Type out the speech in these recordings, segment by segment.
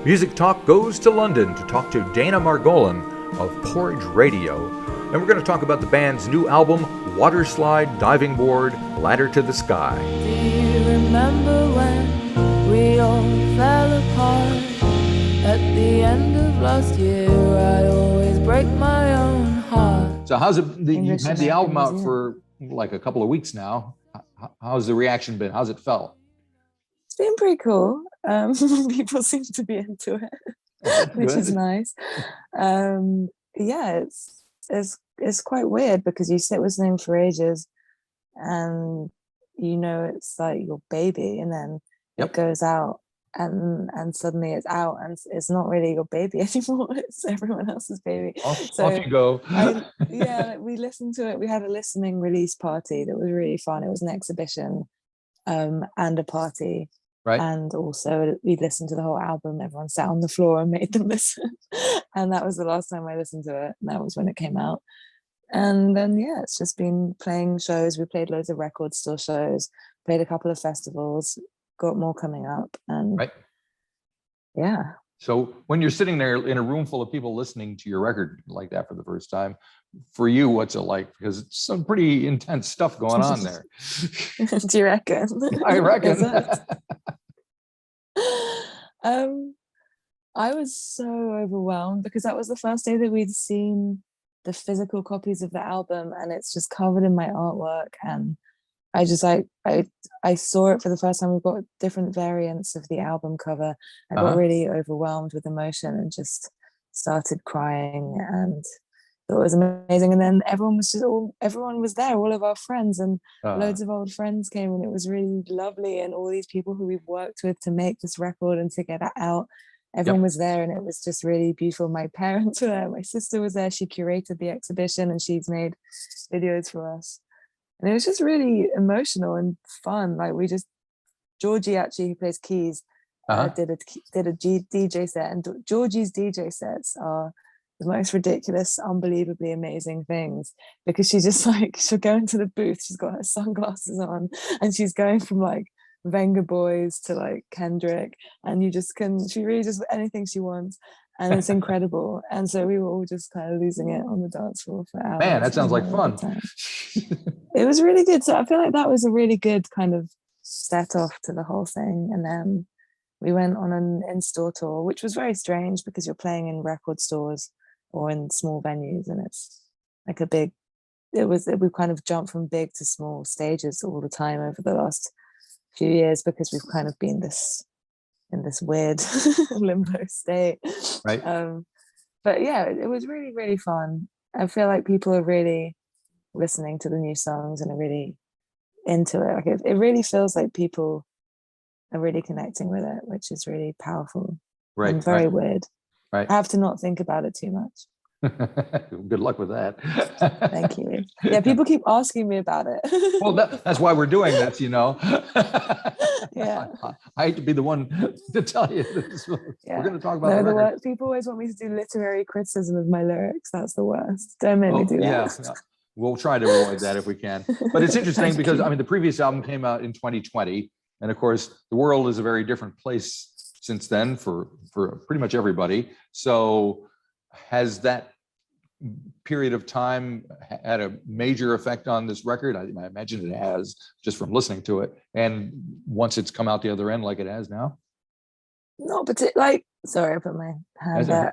Music Talk goes to London to talk to Dana Margolin of Porridge Radio. And we're going to talk about the band's new album, Waterslide, Diving Board, Ladder to the Sky. Do you remember when we all fell apart? At the end of last year, I'd always break my own heart. So how's it, you've had the album out for like a couple of weeks now. How's the reaction been? How's it felt? It's been pretty cool. People seem to be into it, which is nice. Yeah, it's quite weird because you sit with something for ages and you know it's like your baby, and then it goes out and suddenly it's out and it's not really your baby anymore. It's everyone else's baby. Off you go. We listened to it. We had a listening release party that was really fun. It was an exhibition and a party. Right. And also we listened to the whole album. Everyone sat on the floor and made them listen. And that was the last time I listened to it. And that was when it came out. And then, it's just been playing shows. We played loads of record store shows, played a couple of festivals, got more coming up. And yeah. So when you're sitting there in a room full of people listening to your record like that for the first time, for you, what's it like? Because it's some pretty intense stuff going on there. Do you reckon? I reckon. I was so overwhelmed because that was the first day that we'd seen the physical copies of the album, and it's just covered in my artwork. And I just I saw it for the first time. We've got different variants of the album cover. I got really overwhelmed with emotion and just started crying, and it was amazing. And then everyone was there, all of our friends, and loads of old friends came, and it was really lovely. And all these people who we've worked with to make this record and to get it out, everyone was there, and it was just really beautiful. My parents were there, my sister was there, she curated the exhibition and she's made videos for us. And it was just really emotional and fun. Like Georgie actually, who plays keys, did a DJ set, and Georgie's DJ sets are the most ridiculous, unbelievably amazing things, because she just she'll go into the booth, she's got her sunglasses on, and she's going from like Venga Boys to like Kendrick, and she really just anything she wants, and it's incredible. And so we were all just kind of losing it on the dance floor for hours. Man, that sounds like fun. It was really good. So I feel like that was a really good kind of set off to the whole thing. And then we went on an in-store tour, which was very strange because you're playing in record stores or in small venues, and it's like we kind of jumped from big to small stages all the time over the last few years because we've kind of been in this weird limbo state. Right. But yeah, it was really, really fun. I feel like people are really listening to the new songs and are really into it. Like it really feels like people are really connecting with it, which is really powerful. Right. And very weird. Right. I have to not think about it too much. Good luck with that. Thank you. Yeah, people keep asking me about it. Well, that's why we're doing this, Yeah. I hate to be the one to tell you this. We're going to talk about the record. People always want me to do literary criticism of my lyrics. That's the worst. Don't make me do that. Yeah. We'll try to avoid that if we can. But it's interesting because, the previous album came out in 2020. And of course, the world is a very different place since then for pretty much everybody. So has that period of time had a major effect on this record? I imagine it has, just from listening to it. And once it's come out the other end like it has now? No, but sorry, I put my hand there.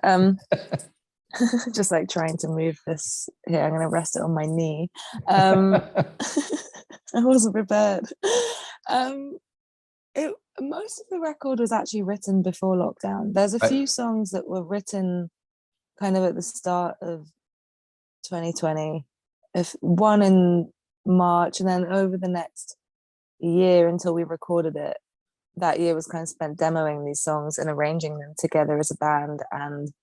Just like trying to move this here. I'm going to rest it on my knee. I wasn't prepared. Most of the record was actually written before lockdown. There's a few songs that were written kind of at the start of 2020, one in March, and then over the next year until we recorded it. That year was kind of spent demoing these songs and arranging them together as a band. And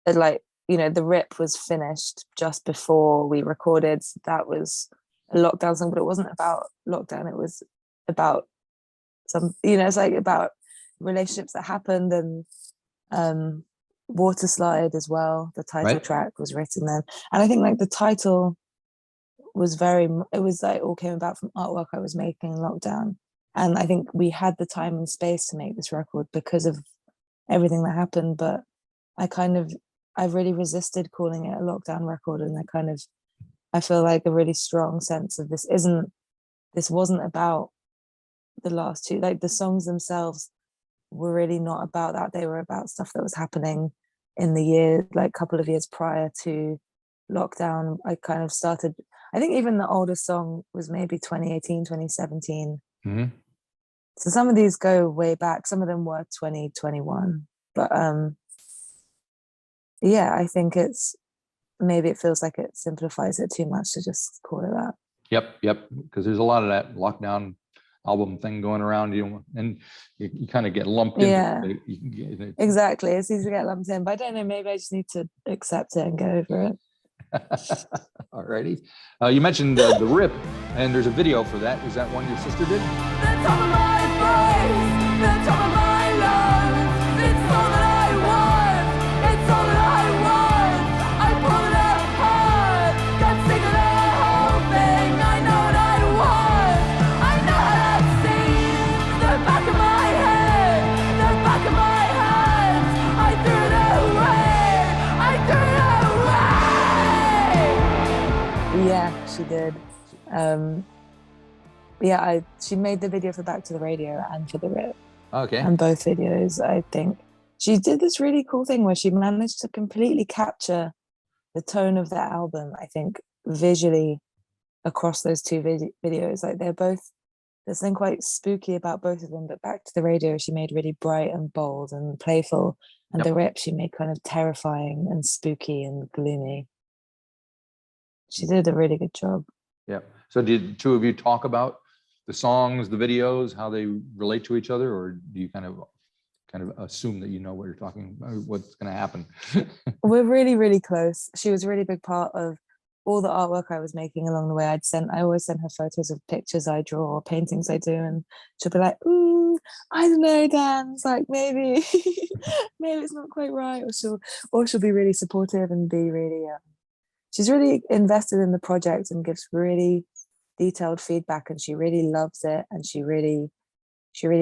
the rip was finished just before we recorded. That was a lockdown song, but it wasn't about lockdown. It was about it's like about relationships that happened, and Waterslide as well. The title track was written then, and I think like the title was all came about from artwork I was making in lockdown. And I think we had the time and space to make this record because of everything that happened, but I've really resisted calling it a lockdown record, and I feel like a really strong sense of this wasn't about the last two, like the songs themselves were really not about that. They were about stuff that was happening in the year, like couple of years prior to lockdown. I kind of started, I think even the oldest song was maybe 2018, 2017. Mm-hmm. So some of these go way back, some of them were 2021, but yeah, I think maybe it feels like it simplifies it too much to just call it that. Yep. Because there's a lot of that lockdown album thing going around, and you kind of get lumped into Yeah, it. exactly. It's easy to get lumped in, but I don't know, maybe I just need to accept it and go over it. Alrighty. You mentioned the rip, and there's a video for that. Is that one your sister did? The top of my voice, the top of my lungs, it's all that I want, it's all that I want. I pull it apart, got sick of the whole thing. I know what I want, I know how that seems. The back of my head, the back of my hands, I threw it away, I threw it away. Yeah, she did. She made the video for Back to the Radio and for the rip. Okay. And both videos, I think. She did this really cool thing where she managed to completely capture the tone of that album, I think, visually across those two videos. Like there's something quite spooky about both of them, but Back to the Radio, she made really bright and bold and playful. And the rip, she made kind of terrifying and spooky and gloomy. She did a really good job. Yeah. So did two of you talk about the songs, the videos, how they relate to each other, or do you kind of assume that you know what you're talking about, what's going to happen? We're really, really close. She was a really big part of all the artwork I was making along the way. I always send her photos of pictures I draw or paintings I do, and she'll be like, I don't know, Dan. It's like maybe it's not quite right, or she'll be really supportive and be really she's really invested in the project and gives really detailed feedback, and she really loves it, and she really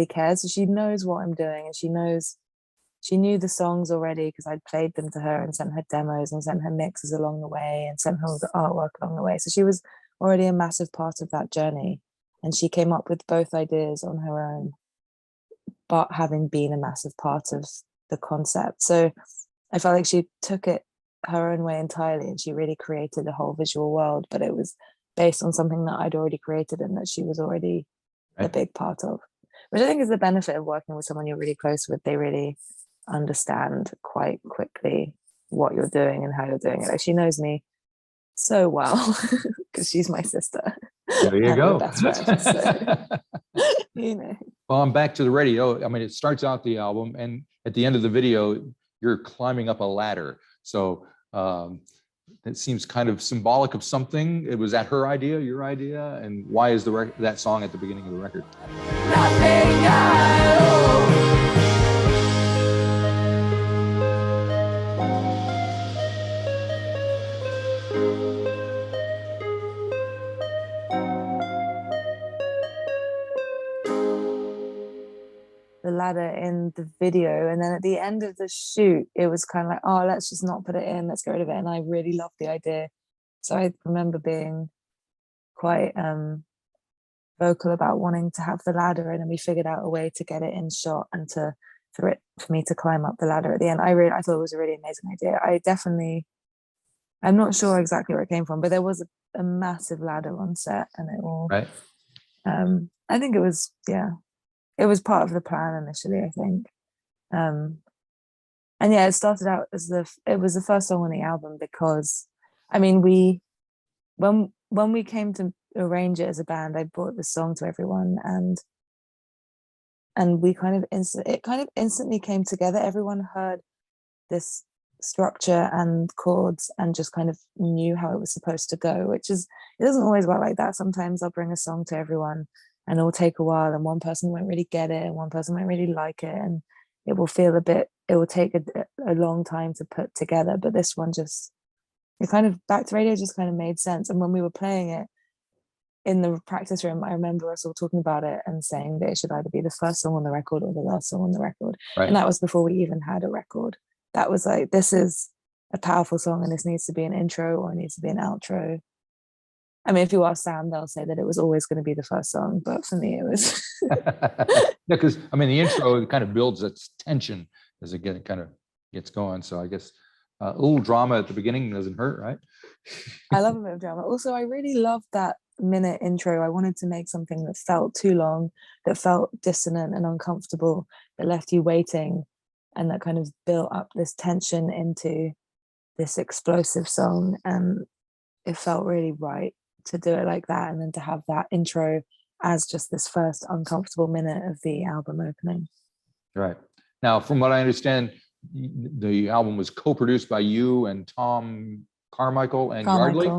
cares. So she knows what I'm doing, and she knew the songs already because I'd played them to her and sent her demos and sent her mixes along the way and sent her all the artwork along the way. So she was already a massive part of that journey, and she came up with both ideas on her own, but having been a massive part of the concept. So I felt like she took it her own way entirely, and she really created a whole visual world, but it was based on something that I'd already created and that she was already a big part of, which I think is the benefit of working with someone you're really close with. They really understand quite quickly what you're doing and how you're doing it. Like, she knows me so well because she's my sister. There you go. Best friend, so, you know. Well, I'm Back to the Radio. I mean, it starts out the album, and at the end of the video, you're climbing up a ladder. So it seems kind of symbolic of something. It was that her idea, your idea, and why is that song at the beginning of the record? Nothing at all. The ladder in the video, and then at the end of the shoot it was kind of like, oh, let's just not put it in, let's get rid of it. And I really loved the idea, so I remember being quite vocal about wanting to have the ladder in, and we figured out a way to get it in shot and for me to climb up the ladder at the end. I thought it was a really amazing idea. I'm not sure exactly where it came from, but there was a massive ladder on set, and it all Right. I think it was it was part of the plan initially, I think. And yeah, it started out as it was the first song on the album because, I mean, when we came to arrange it as a band, I brought the song to everyone, and we it kind of instantly came together. Everyone heard this structure and chords and just kind of knew how it was supposed to go, it doesn't always work like that. Sometimes I'll bring a song to everyone and it'll take a while, and one person won't really get it and one person won't really like it, and it will take a long time to put together. But this one Back to Radio just kind of made sense. And when we were playing it, in the practice room, I remember us all talking about it and saying that it should either be the first song on the record or the last song on the record. Right. And that was before we even had a record. That was like, this is a powerful song and this needs to be an intro or it needs to be an outro. I mean, if you ask Sam, they'll say that it was always going to be the first song, but for me, it was. Because I mean, the intro kind of builds its tension as it kind of gets going. So I guess a little drama at the beginning doesn't hurt, right? I love a bit of drama. Also, I really loved that minute intro. I wanted to make something that felt too long, that felt dissonant and uncomfortable, that left you waiting, and that kind of built up this tension into this explosive song. And it felt really right to do it like that, and then to have that intro as just this first uncomfortable minute of the album opening. Right. Now, from what I understand, the album was co-produced by you and Tom Carmichael and Yardley.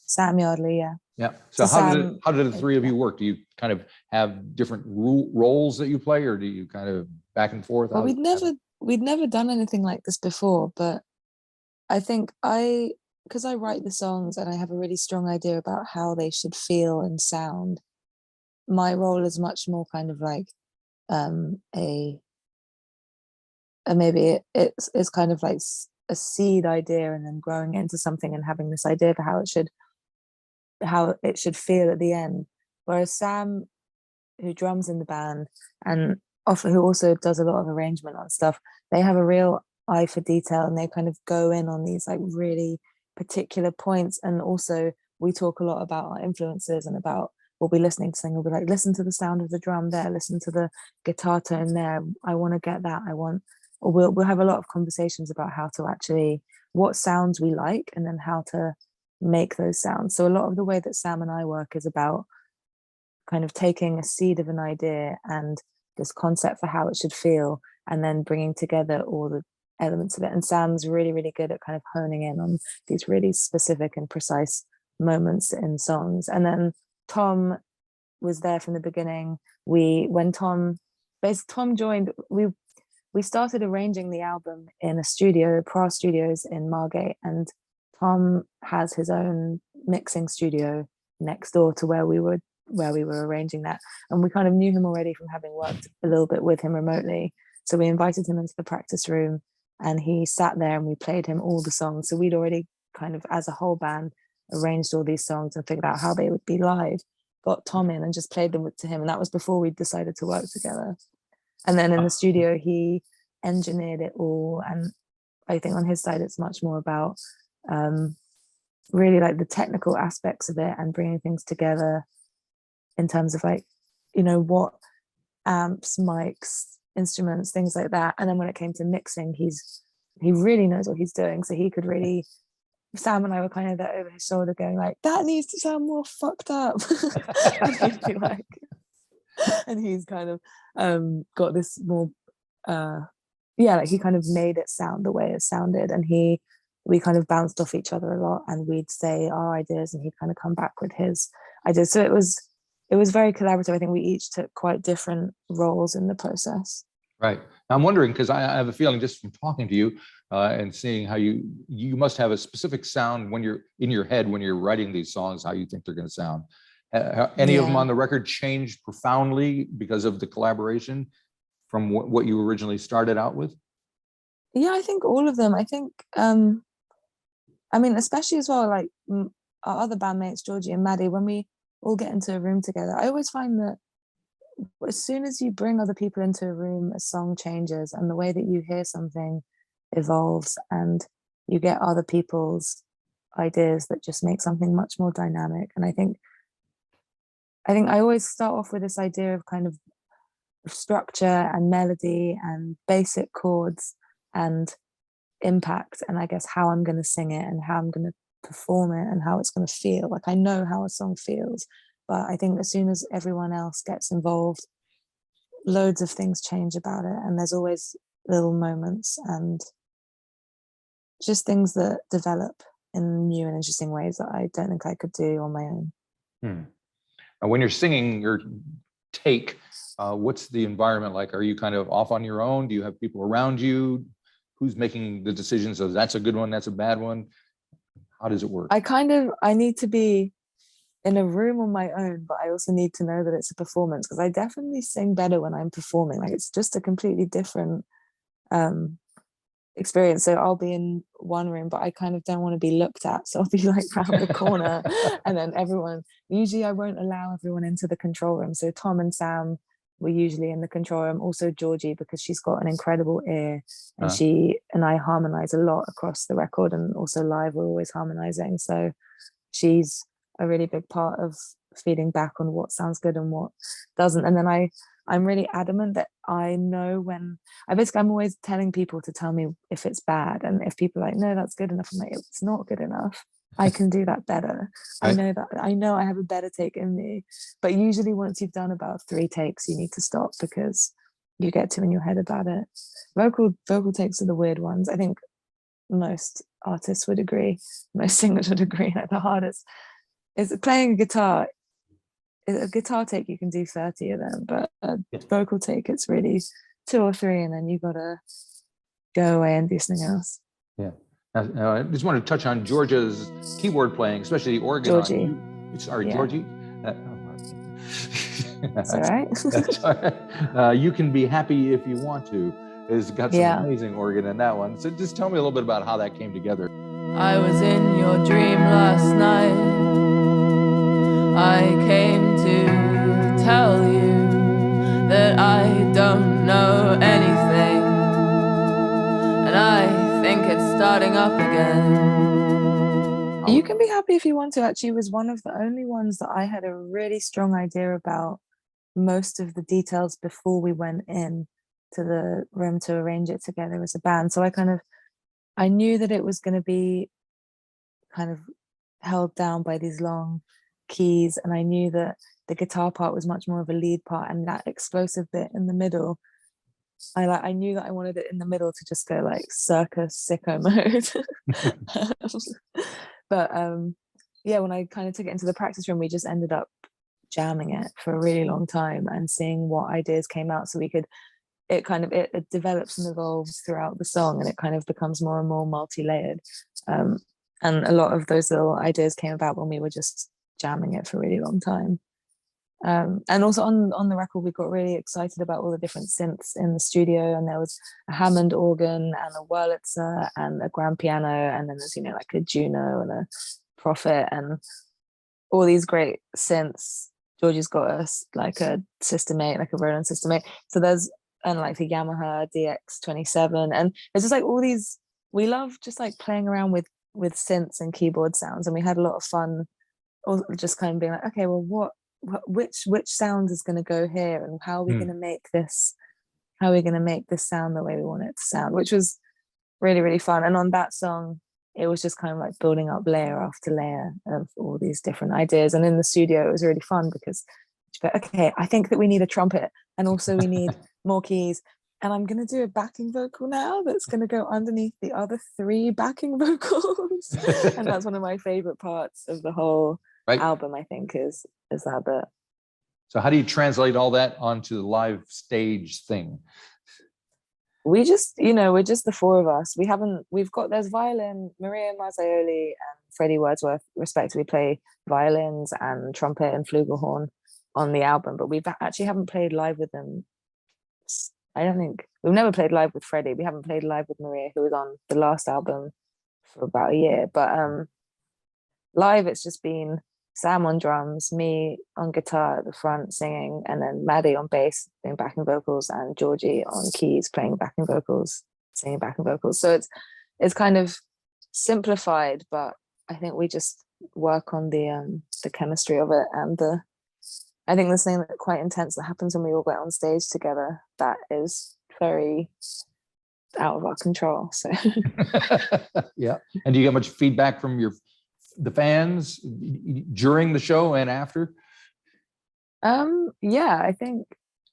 Sam Yardley, yeah. Yeah. So So how did the three of you work? Do you kind of have different roles that you play, or do you kind of back and forth? Well, we'd never done anything like this before, but I think because I write the songs and I have a really strong idea about how they should feel and sound, my role is much more kind of like maybe it's kind of like a seed idea and then growing into something and having this idea for how it should feel at the end. Whereas Sam, who drums in the band and who also does a lot of arrangement on stuff, they have a real eye for detail and they kind of go in on these like really particular points. And also we talk a lot about our influences and about, we'll be listening to something, we'll be like, listen to the sound of the drum there, listen to the guitar tone there, I want to get that, or we'll have a lot of conversations about how to actually, what sounds we like and then how to make those sounds. So a lot of the way that Sam and I work is about kind of taking a seed of an idea and this concept for how it should feel and then bringing together all the elements of it. And Sam's really, really good at kind of honing in on these really specific and precise moments in songs. And then Tom was there from the beginning. When Tom joined, we started arranging the album in a studio, Pra Studios in Margate, and Tom has his own mixing studio next door to where we were arranging that. And we kind of knew him already from having worked a little bit with him remotely. So we invited him into the practice room and he sat there and we played him all the songs. So we'd already kind of, as a whole band, arranged all these songs and figured out how they would be live, got Tom in and just played them to him. And that was before we decided to work together. And then in the studio, he engineered it all. And I think on his side, it's much more about really like the technical aspects of it and bringing things together in terms of like, what amps, mics, instruments, things like that. And then when it came to mixing, he really knows what he's doing. So he could really, Sam and I were kind of there over his shoulder going like, that needs to sound more fucked up. And he'd be like, and he's kind of got this more like he kind of made it sound the way it sounded, and we kind of bounced off each other a lot, and we'd say our ideas and he'd kind of come back with his ideas. So it was very collaborative. I think we each took quite different roles in the process. Right. Now I'm wondering, because I have a feeling just from talking to you and seeing how you must have a specific sound when you're in your head when you're writing these songs, how you think they're going to sound. Any of them on the record changed profoundly because of the collaboration from what you originally started out with? Yeah, I think all of them. I think, especially as well, like our other bandmates, Georgie and Maddie, when we all get into a room together, I always find that as soon as you bring other people into a room, a song changes and the way that you hear something evolves, and you get other people's ideas that just make something much more dynamic. And I think I always start off with this idea of kind of structure and melody and basic chords and impact, and I guess how I'm going to sing it and how I'm going to perform it and how it's going to feel. Like I know how a song feels, but I think as soon as everyone else gets involved, loads of things change about it, and there's always little moments and just things that develop in new and interesting ways that I don't think I could do on my own. And when you're singing your take, what's the environment like? Are you kind of off on your own? Do you have people around you? Who's making the decisions of that's a good one, that's a bad one? How does it work? I need to be in a room on my own, but I also need to know that it's a performance, because I definitely sing better when I'm performing. Like, it's just a completely different experience. So I'll be in one room, but I kind of don't want to be looked at, so I'll be like round the corner, and then usually I won't allow everyone into the control room. So Tom and Sam were usually in the control room, also Georgie, because she's got an incredible ear, and she and I harmonize a lot across the record, and also live we're always harmonizing. So she's a really big part of feeding back on what sounds good and what doesn't. And then I'm really adamant that I know when I'm always telling people to tell me if it's bad, and if people are like, no, that's good enough, I'm like, it's not good enough, I can do that better. I know I have a better take in me. But usually once you've done about 3 takes, you need to stop, because you get too in your head about it. Vocal takes are the weird ones. I think most artists would agree, most singers would agree, like the hardest is playing a guitar. A guitar take, you can do 30 of them, but a vocal take, it's really 2 or 3, and then you gotta go away and do something else. Yeah. I just want to touch on Georgia's keyboard playing, especially the organ. Georgie. Georgie. That's all right. That's all right. You Can Be Happy If You Want To has got some amazing organ in that one. So just tell me a little bit about how that came together. I was in your dream last night. I came to tell you that I don't know anything, and I think it's starting up again. You Can Be Happy If You Want To actually was one of the only ones that I had a really strong idea about most of the details before we went in to the room to arrange it together as a band. So I knew that it was going to be kind of held down by these long keys, and I knew that the guitar part was much more of a lead part, and that explosive bit in the middle, I knew that I wanted it in the middle to just go like circus sicko mode. But when I kind of took it into the practice room, we just ended up jamming it for a really long time and seeing what ideas came out, so it develops and evolves throughout the song, and it kind of becomes more and more multi-layered. And a lot of those little ideas came about when we were just jamming it for a really long time. And also on the record, we got really excited about all the different synths in the studio, and there was a Hammond organ and a Wurlitzer and a grand piano, and then there's like a Juno and a Prophet and all these great synths. Georgie's got us like a System 8, like a Roland System 8. So there's, and like the Yamaha DX27, and there's just like all these. We love just like playing around with synths and keyboard sounds, and we had a lot of fun, or just kind of being like, okay, well, which sound is going to go here, and how are we going to make this sound the way we want it to sound, which was really, really fun. And on that song, it was just kind of like building up layer after layer of all these different ideas. And in the studio, it was really fun because, okay, I think that we need a trumpet, and also we need more keys, and I'm going to do a backing vocal now that's going to go underneath the other 3 backing vocals. And that's one of my favorite parts of the whole album, I think, is that bit. So how do you translate all that onto the live stage thing? We just, we're just the 4 of us. There's violin, Maria Mazzaioli and Freddie Wordsworth respectively play violins and trumpet and flugelhorn on the album, but we've actually haven't played live with them. I don't think we've never played live with Freddie. We haven't played live with Maria, who was on the last album, for about a year. But live, it's just been Sam on drums, me on guitar at the front singing, and then Maddie on bass doing backing vocals, and Georgie on keys playing backing vocals, singing backing vocals. So it's kind of simplified, but I think we just work on the chemistry of it, and I think there's something quite intense that happens when we all get on stage together that is very out of our control. So yeah. And do you get much feedback from the fans during the show and after? Yeah, I think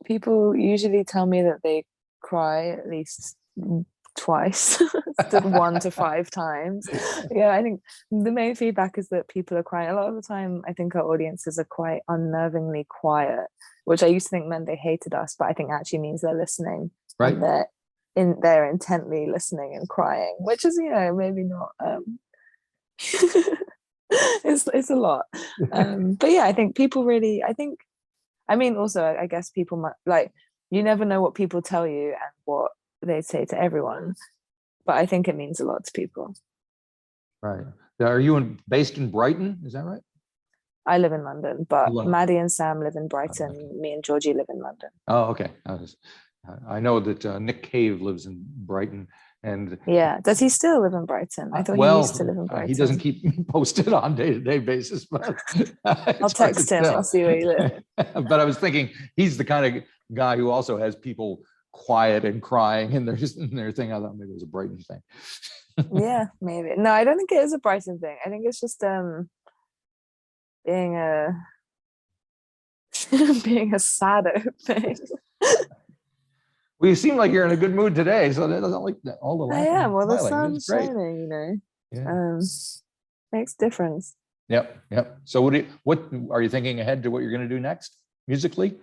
people usually tell me that they cry at least twice, 1 to 5 times. Yeah, I think the main feedback is that people are crying. A lot of the time, I think our audiences are quite unnervingly quiet, which I used to think meant they hated us, but I think actually means they're listening. Right. And they're intently listening and crying, which is, maybe not It's a lot. But yeah, I think people really, I mean, also, I guess people might, like, you never know what people tell you and what they say to everyone, but I think it means a lot to people. Right. Are you based in Brighton? Is that right? I live in London, but London. Maddie and Sam live in Brighton. Okay. Me and Georgie live in London. Oh, okay. I know that Nick Cave lives in Brighton, and Yeah. Does he still live in Brighton? I thought he used to live in Brighton. He doesn't keep me posted on day-to-day basis, but I'll text him. I'll see where you live. But I was thinking he's the kind of guy who also has people quiet and crying in their thing. I thought maybe it was a Brighton thing. Yeah, maybe. No, I don't think it is a Brighton thing. I think it's just being a being a saddo thing. Well, you seem like you're in a good mood today, so that doesn't like all the I laughing am. and Well, the smiling. sun's It's great. shining, you know. Yeah. Makes difference. Yep. So what are you thinking ahead to what you're going to do next musically?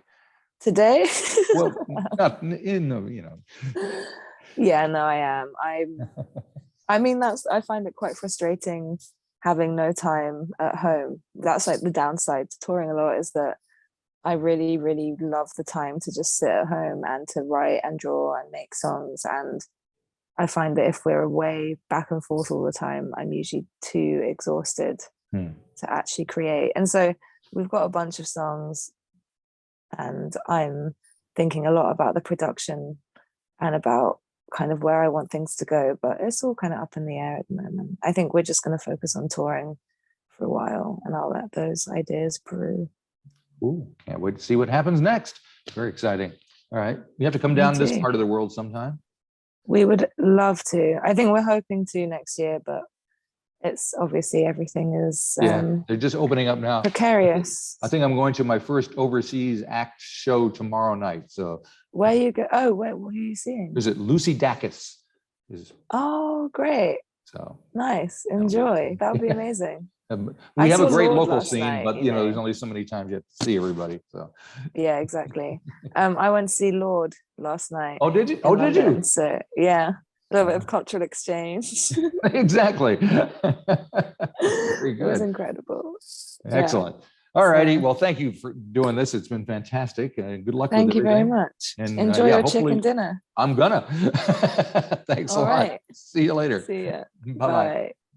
Today? Well, not in the, you know. Yeah, no, I am. I mean, I find it quite frustrating having no time at home. That's like the downside to touring a lot, is that I really, really love the time to just sit at home and to write and draw and make songs. And I find that if we're away back and forth all the time, I'm usually too exhausted to actually create. And so we've got a bunch of songs, and I'm thinking a lot about the production and about kind of where I want things to go, but it's all kind of up in the air at the moment. I think we're just going to focus on touring for a while, and I'll let those ideas brew. Ooh, can't wait to see what happens next. Very exciting. All right. You have to come down to this part of the world sometime. We would love to. I think we're hoping to next year, but it's obviously everything is They're just opening up now. Precarious. I think I'm going to my first overseas act show tomorrow night. So where you go? Oh, what are you seeing? Is it Lucy Dacus? Oh, great. So nice. Enjoy. That would be amazing. We have a great Lord local last scene, night, but you know, there's only so many times you have to see everybody. So yeah, exactly. I went to see Lord last night. Oh, did you? Oh, did you? So yeah, a little bit of cultural exchange. Exactly. Very It was good. incredible. Excellent. All righty. Well, thank you for doing this. It's been fantastic. Good luck with everything. Thank you very much. And enjoy your chicken dinner. I'm gonna. Thanks a lot. All right. See you later. See ya. Bye-bye. Bye.